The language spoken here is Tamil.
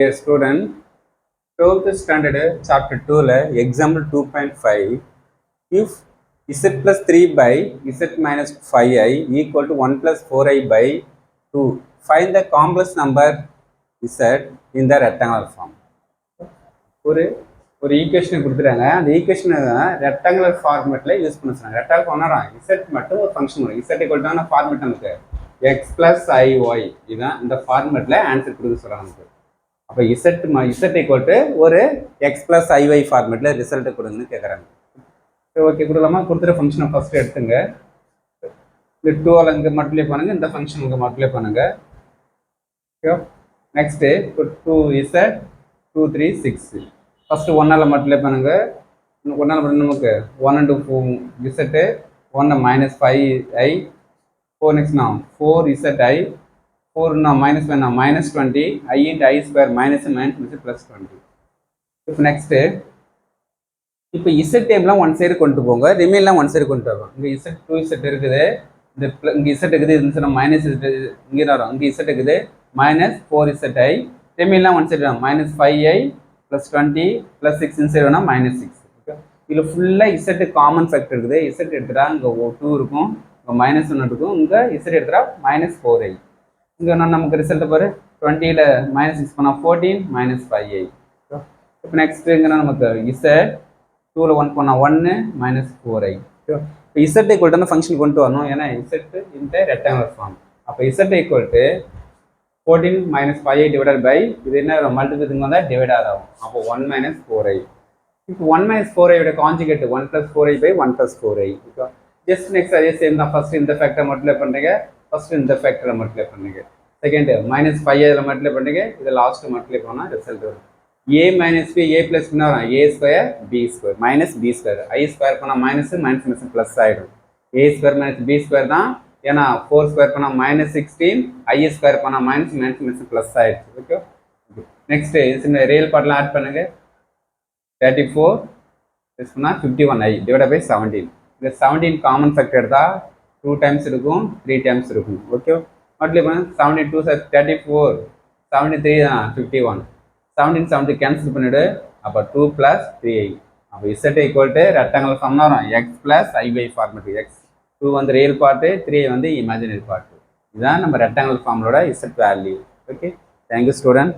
Dear student, 12th standard chapter 2 example 2.5, if z plus 3 by z minus 5i equal to 1 plus 4i by 2, find the complex number z in the rectangular form. ஒரு ஈக்குவேஷனை கொடுத்துட்டாங்க. அந்த ஈக்குவேஷனை ரெக்டாங்குலர் ஃபார்மேட்டில் யூஸ் பண்ண சொன்னாங்க. ரெக்டாங்குலர் ஃபார்ம்னா இசட் மட்டும் ஒரு ஃபங்க்ஷன் வரும். இசட் ஈக்குவல்டான ஃபார்மேட் நமக்கு எக்ஸ் பிளஸ் ஐஒய், இதுதான் இந்த ஃபார்மேட்டில் ஆன்சர் கொடுக்க சொல்கிறாங்க நமக்கு. அப்போ இசட் ஈக்குவல் டு ஒரு எக்ஸ் பிளஸ் ஐஒய் ஃபார்மேட்டில் ரிசல்ட்டு கொடுங்கன்னு கேட்குறாங்க. சரி, ஓகே, கொடுக்கலாமா? கொடுத்துட்டு ஃபங்க்ஷனை ஃபஸ்ட்டு எடுத்துங்க. இந்த 2 இங்கே மல்டிப்ளை பண்ணுங்கள், இந்த ஃபங்க்ஷன் இங்கே மல்டிப்ளை பண்ணுங்கள். ஓகே, நெக்ஸ்ட்டு இப்போ 2z 2 3 6. ஃபஸ்ட்டு 1 மல்டிப்ளை பண்ணுங்கள். 1 பண்ண நமக்கு 1 into 4 Z 1 minus 5i 4 next now 4zi 4 minus 1 minus 20 I into I square minus plus 20. இப்போ நெக்ஸ்ட்டு இப்போ இசட் டேம்லாம் ஒன் சைடு கொண்டு போங்க, ரிமைன்லாம் ஒன் சைடு கொண்டு வரும். இங்கே இசட் 2z இருக்குது, இங்கே இசட் இருக்குது, இது மைனஸ் இங்கே வரும். இங்கே இசட் இருக்குது minus 4zi, ரிமைன்லாம் ஒன் சைடு வரும். minus 5i plus 20 plus 6 inside வேணால் minus 6. ஓகே, இதில் ஃபுல்லாக இசட்டு காமன் ஃபேக்டர் இருக்குது. இசட் எடுத்துட்டா இங்கே 2 இருக்கும், இங்கே -1 இருக்கும், இங்கே இசட் எடுத்துட்டா minus 4i. இங்கே நமக்கு ரிசல்ட்டை பாரு, 20ல் -6 பண்ணால் 14 minus 5i. இப்போ நெக்ஸ்ட்டு இங்கே நமக்கு இசட் 2ல் 1 பண்ணால் 1 minus 4i. இப்போ இசட் ஈக்குவல்ட்டான ஃபங்க்ஷன் கொண்டு வரணும், ஏன்னா இசட் இந்த ரெக்டாங்குலர் ஃபார்ம். அப்போ Z equal to 14 minus 5i divided by இது என்ன மல்டிபிள் வந்தால் டிவைட் ஆகும். அப்போ 1 minus 4i. இப்போ 1 minus 4i விட conjugate 1 plus 4i by 1 plus 4i. Okay, just next அதே சேம் தான். ஃபர்ஸ்ட் இந்த ஃபேக்டரை மல்டிப்ளை பண்ணுறீங்க, ஃபர்ஸ்ட் இந்த ஃபேக்டரை மல்டிப்ளை பண்ணுறீங்க, செகண்ட் -5 இதில் மல்டிப்ளை பண்ணுறீங்க, இதை லாஸ்ட்டு மல்டிப்ளை பண்ணால் ரிசல்ட் வரும். a minus b a plus என்ன வரும், a square b square minus b square, i square பண்ணால் மைனஸ் மைனஸ் ப்ளஸ் ஆகிடும். a square minus b square தான், ஏன்னா 4 ஸ்கொயர் பண்ணால் -16, i ஸ்கொயர் பண்ணால் மைனஸ் ப்ளஸ் ஆகிடுச்சு. ஓகே, நெக்ஸ்ட்டு இந்த ரியல் பார்ட்லாம் ஆட் பண்ணுங்க. 34 ப்ளஸ் பண்ணால் 51i டிவைட் பை 17. இந்த 17 காமன் ஃபேக்டர் எடுத்தால் 2 டைம்ஸ் இருக்கும், 3 டைம்ஸ் இருக்கும். ஓகே, மல்டிப்ளை பண்ண 72 34, 73 தான் 51, 17 70 கேன்சல் பண்ணிவிடு. அப்போ 2 + 3i. அப்போ இசட் ஈக்குவல் டு ரெக்டாங்குலர் ஃபார்ம்னா வரும் எக்ஸ் ப்ளஸ் ஐஒய் ஃபார்மேட். எக்ஸ் 2 வந்து ரியல் பார்ட்டு, 3 வந்து இமேஜினரி பார்ட்டு. இதுதான் நம்ம ரெக்டாங்குலர் ஃபார்மோட Z value. Okay, thank you student.